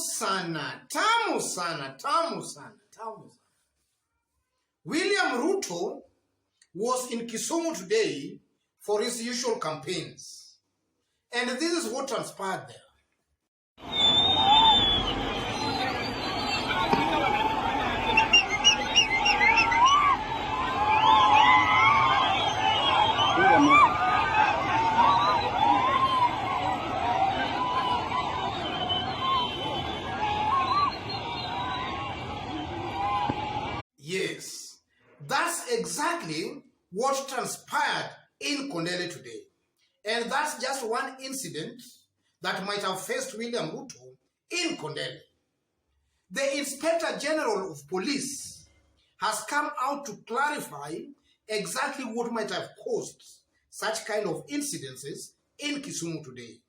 sana, tamu sana, tamu sana, tamu sana. William Ruto was in Kisumu today for his usual campaigns. And this is what transpired there. Yes, that's exactly what transpired in Kondele today. And that's just one incident that might have faced William Ruto in Kondele. The Inspector General of Police has come out to clarify exactly what might have caused such kind of incidences in Kisumu today.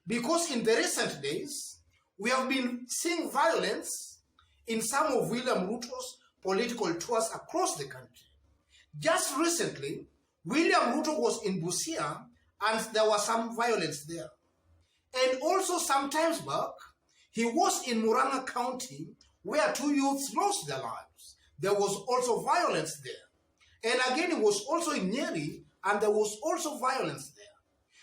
Because in the recent days, we have been seeing violence in some of William Ruto's political tours across the country. Just recently, William Ruto was in Busia and there was some violence there. And also some times back, he was in Murang'a County where 2 youths lost their lives. There was also violence there. And again, he was also in Nyeri and there was also violence there.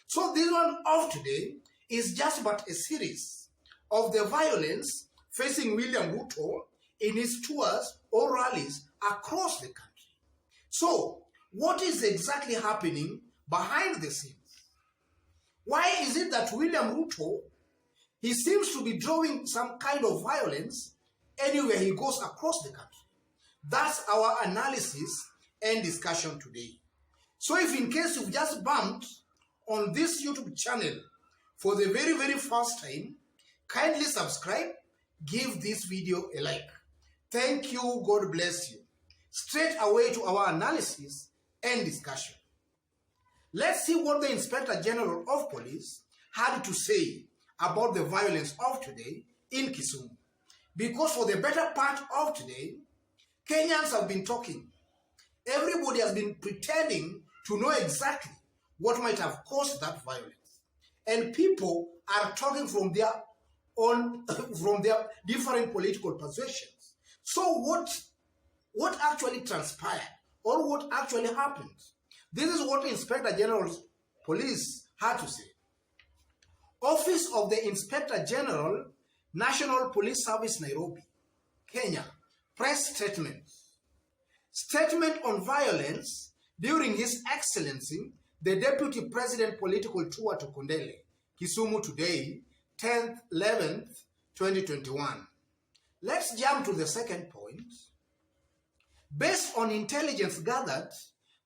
So this one of today is just but a series of the violence facing William Ruto in his tours or rallies across the country. So, what is exactly happening behind the scenes? Why is it that William Ruto, he seems to be drawing some kind of violence anywhere he goes across the country? That's our analysis and discussion today. So if in case you've just bumped on this YouTube channel for the very, very first time, kindly subscribe, give this video a like. Thank you, God bless you. Straight away to our analysis and discussion. Let's see what the Inspector General of Police had to say about the violence of today in Kisumu. Because for the better part of today, Kenyans have been talking. Everybody has been pretending to know exactly what might have caused that violence. And people are talking from their own, from their different political positions. So what actually transpired or what actually happened? This is what the Inspector General of Police had to say. Office of the Inspector General, National Police Service, Nairobi, Kenya. Press statement. Statement on violence during His Excellency, the Deputy President political tour to Kondele, Kisumu today, 10th, 11th, 2021. Let's jump to the second point. Based on intelligence gathered,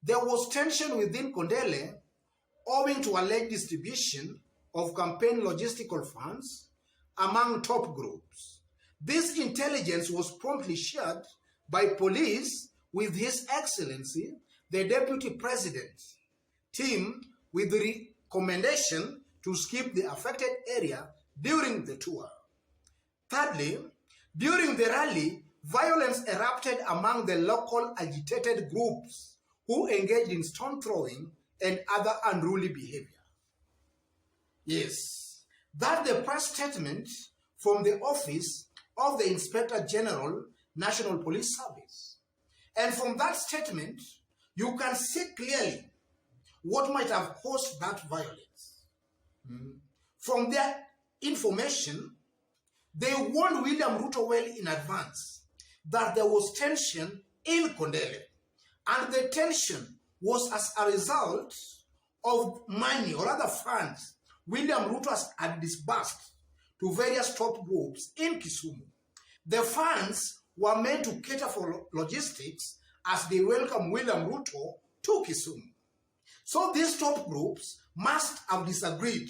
there was tension within Kondele owing to alleged distribution of campaign logistical funds among top groups. This intelligence was promptly shared by police with His Excellency, the Deputy President, team with the recommendation to skip the affected area during the tour. Thirdly, during the rally, violence erupted among the local agitated groups who engaged in stone throwing and other unruly behavior. Yes, that's the press statement from the office of the Inspector General, National Police Service. And from that statement, you can see clearly what might have caused that violence. From their information, they warned William Ruto well in advance that there was tension in Kondele. And the tension was as a result of money or other funds William Ruto had disbursed to various top groups in Kisumu. The funds were meant to cater for logistics as they welcome William Ruto to Kisumu. So these top groups must have disagreed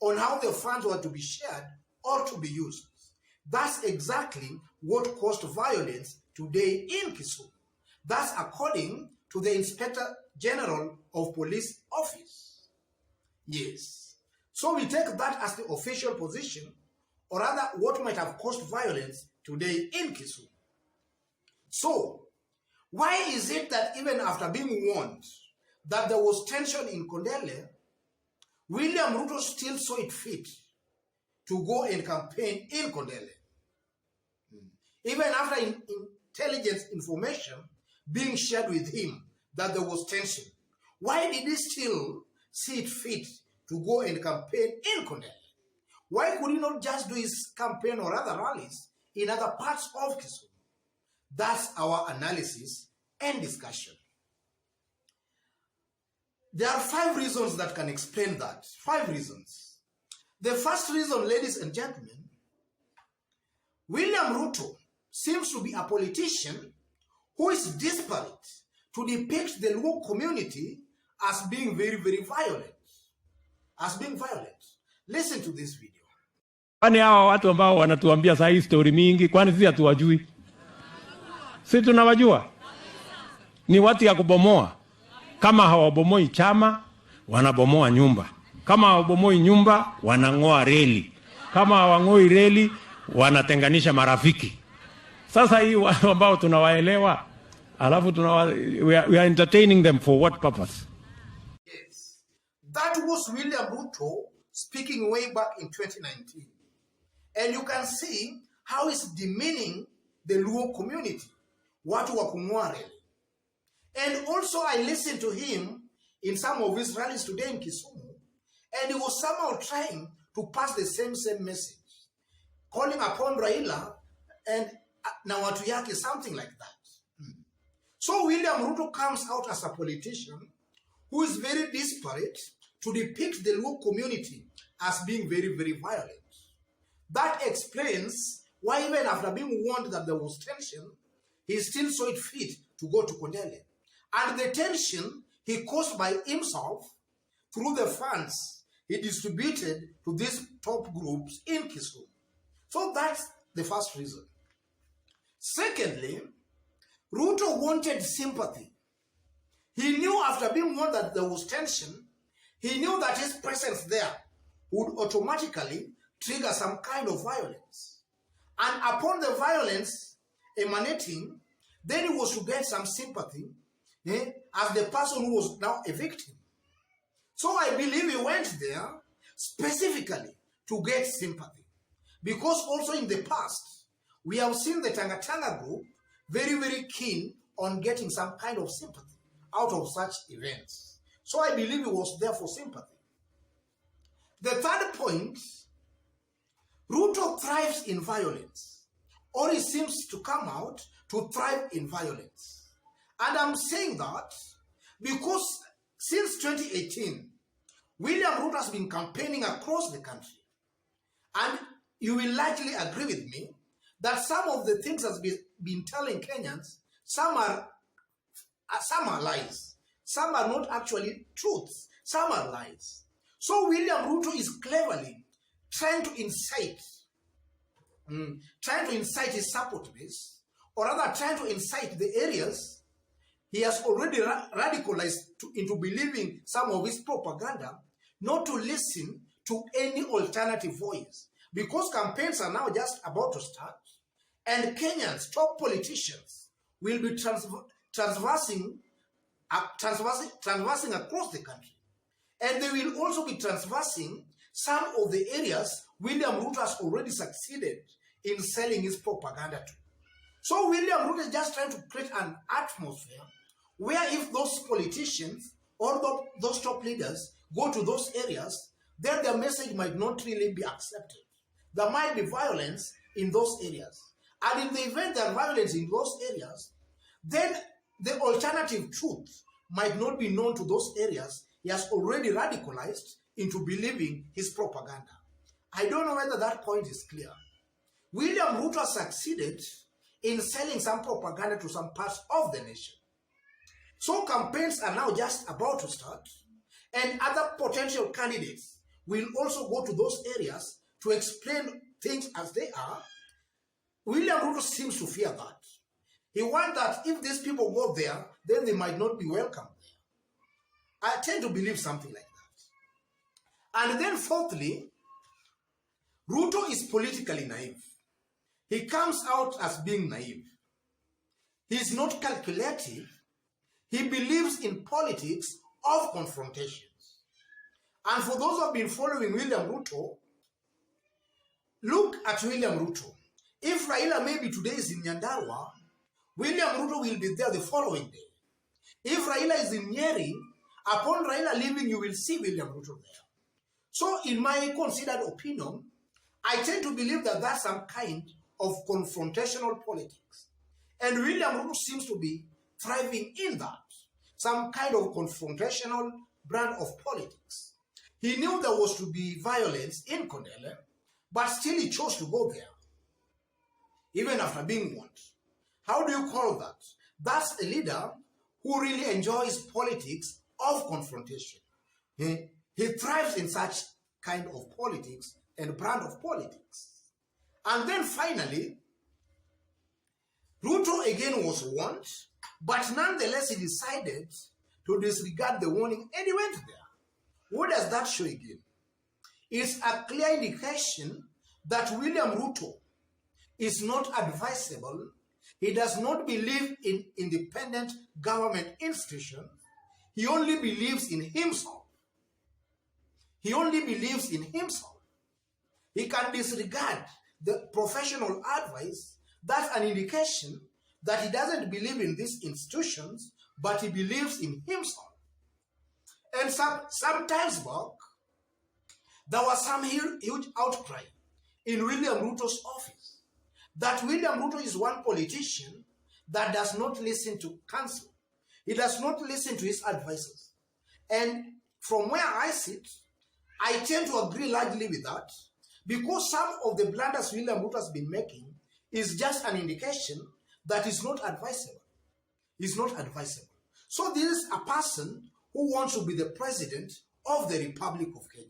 on how the funds were to be shared or to be used. That's exactly what caused violence today in Kisumu. That's according to the Inspector General of Police Office. Yes. So we take that as the official position, or rather what might have caused violence today in Kisumu. So, why is it that even after being warned that there was tension in Kondele, William Ruto still saw it fit to go and campaign in Kondele? even after intelligence information being shared with him that there was tension? Why did he still see it fit to go and campaign in Kondele? Why could he not just do his campaign or other rallies in other parts of Kisumu? That's our analysis and discussion. There are 5 reasons that can explain that. 5 reasons. The first reason, ladies and gentlemen, William Ruto seems to be a politician who is desperate to depict the Luo community as being very, very violent. As being violent. Listen to this video. Kwani hawa watu ambao wanatuambia saa hii story mingi, kwani sisi hatuwajui? Sisi tunawajua. Ni watu ya kubomoa. Kama hawabomoi chama, wanabomoa nyumba. Kama hawabomoi nyumba, wanang'oa reli. Kama hawang'oi reli, wanatenganisha marafiki. Sasa hii watu ambao tunawaelewa, alafu we are entertaining them for what purpose? Yes. That was William Ruto speaking way back in 2019. And you can see how it's demeaning the Luo community. Watu wa kung'oa reli. And also I listened to him in some of his rallies today in Kisumu, and he was somehow trying to pass the same message, calling upon Raila and na watu yake, something like that. So William Ruto comes out as a politician who is very desperate to depict the Luo community as being very, very violent. That explains why even after being warned that there was tension, he still saw it fit to go to Kondele. And the tension he caused by himself through the funds he distributed to these top groups in Kisumu. So that's the first reason. Secondly, Ruto wanted sympathy. He knew after being warned that there was tension, he knew that his presence there would automatically trigger some kind of violence. And upon the violence emanating, then he was to get some sympathy as the person who was now a victim. So I believe he went there specifically to get sympathy. Because also in the past, we have seen the Tanga group very, very keen on getting some kind of sympathy out of such events. So I believe he was there for sympathy. The third point, Ruto thrives in violence, or he seems to come out to thrive in violence. And I'm saying that because since 2018, William Ruto has been campaigning across the country. And you will likely agree with me that some of the things has been telling Kenyans, some are lies. Some are not actually truths. Some are lies. So William Ruto is cleverly trying to incite his support base, or rather trying to incite the areas he has already radicalized into believing some of his propaganda, not to listen to any alternative voice. Because campaigns are now just about to start, and Kenyans, top politicians, will be transversing across the country. And they will also be transversing some of the areas William Ruto has already succeeded in selling his propaganda to. So William Ruto is just trying to create an atmosphere where if those politicians or those top leaders go to those areas, then their message might not really be accepted. There might be violence in those areas. And in the event there are violence in those areas, then the alternative truth might not be known to those areas he has already radicalized into believing his propaganda. I don't know whether that point is clear. William Ruto succeeded in selling some propaganda to some parts of the nation. So campaigns are now just about to start, and other potential candidates will also go to those areas to explain things as they are. William Ruto seems to fear that. He wants that if these people go there, then they might not be welcome there. I tend to believe something like that. And then fourthly, Ruto is politically naive. He comes out as being naive. He is not calculative. He believes in politics of confrontations. And for those who have been following William Ruto, look at William Ruto. If Raila maybe today is in Nyandarua, William Ruto will be there the following day. If Raila is in Nyeri, upon Raila leaving, you will see William Ruto there. So in my considered opinion, I tend to believe that that's some kind of confrontational politics. And William Ruto seems to be thriving in that. Some kind of confrontational brand of politics. He knew there was to be violence in Kondele, but still he chose to go there, even after being warned. How do you call that? That's a leader who really enjoys politics of confrontation. He thrives in such kind of politics and brand of politics. And then finally, Ruto again was warned, but nonetheless he decided to disregard the warning and he went there. What does that show again? It's a clear indication that William Ruto is not advisable. He does not believe in independent government institutions. He only believes in himself. He only believes in himself. He can disregard the professional advice. That's an indication that he doesn't believe in these institutions, but he believes in himself. And sometimes back, there was some huge outcry in William Ruto's office that William Ruto is one politician that does not listen to counsel. He does not listen to his advisors. And from where I sit, I tend to agree largely with that, because some of the blunders William Ruto has been making is just an indication that is not advisable. Is not advisable. So this is a person who wants to be the president of the Republic of Kenya.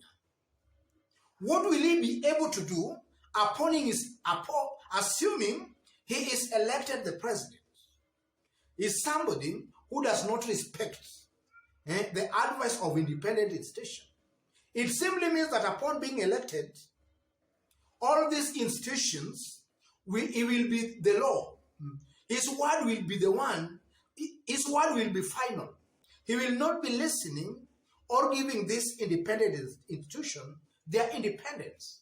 What will he be able to do assuming he is elected the president? Is somebody who does not respect the advice of independent institutions. It simply means that upon being elected, all these institutions, it will be the law. His word will be the one, his word will be final. He will not be listening or giving this independent institution their independence.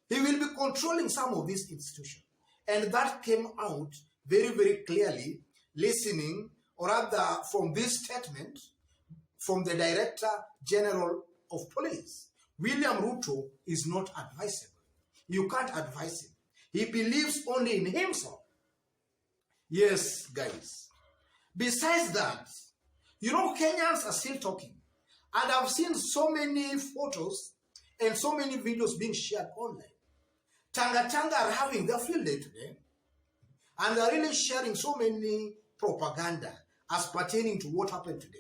He will be controlling some of these institutions. And that came out very, very clearly, listening, or rather from this statement from the Director General of Police. William Ruto is not advisable. You can't advise him. He believes only in himself. Yes, guys. Besides that, Kenyans are still talking. And I've seen so many photos and so many videos being shared online. Tanga are having their field day today. And they're really sharing so many propaganda as pertaining to what happened today.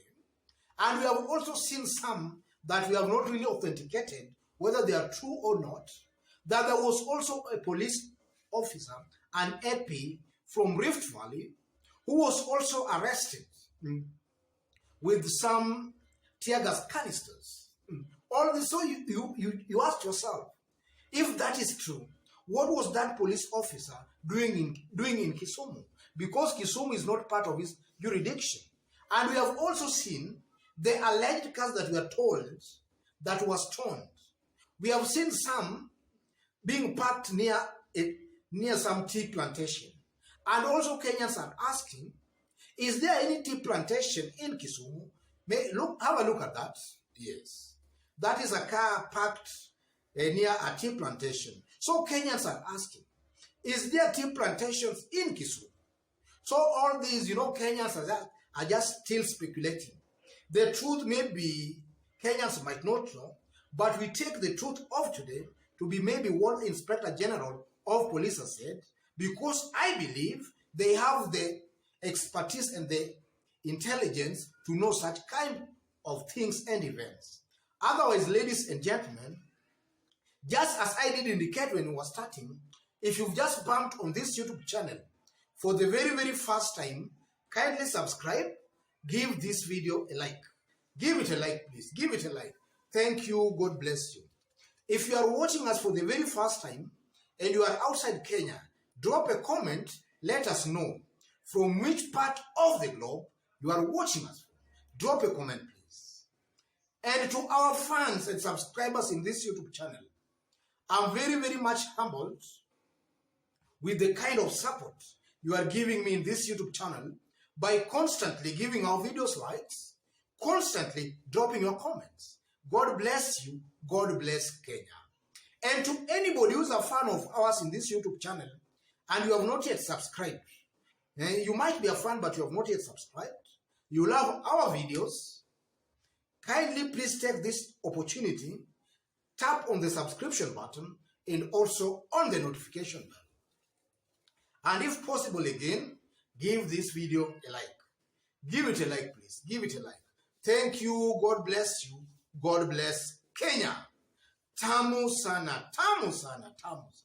And we have also seen some that we have not really authenticated, whether they are true or not, that there was also a police officer, an AP from Rift Valley, who was also arrested with some tear gas canisters. All this, so you ask yourself, if that is true, what was that police officer doing in Kisumu? Because Kisumu is not part of his jurisdiction. And we have also seen the alleged cars that we are told that was torn. We have seen some being parked near some tea plantation. And also Kenyans are asking, is there any tea plantation in Kisumu? Have a look at that. Yes. That is a car parked near a tea plantation. So Kenyans are asking, is there tea plantations in Kisumu? So all these, Kenyans are just still speculating. The truth may be, Kenyans might not know, but we take the truth of today to be maybe what Inspector General of Police has said, because I believe they have the expertise and the intelligence to know such kind of things and events. Otherwise, ladies and gentlemen, just as I did indicate when we were starting, if you've just bumped on this YouTube channel for the very, very first time, kindly subscribe, give this video a like. Give it a like, please. Give it a like. Thank you. God bless you. If you are watching us for the very first time and you are outside Kenya, drop a comment. Let us know from which part of the globe you are watching us from. Drop a comment, please. And to our fans and subscribers in this YouTube channel, I'm very, very much humbled with the kind of support you are giving me in this YouTube channel by constantly giving our videos likes, constantly dropping your comments. God bless you. God bless Kenya. And to anybody who's a fan of ours in this YouTube channel and you have not yet subscribed, you might be a fan but you have not yet subscribed, you love our videos, kindly please take this opportunity, tap on the subscription button and also on the notification bell. And if possible again, give this video a like. Give it a like, please. Give it a like. Thank you. God bless you. God bless Kenya. Tamu sana, tamu sana, tamu sana.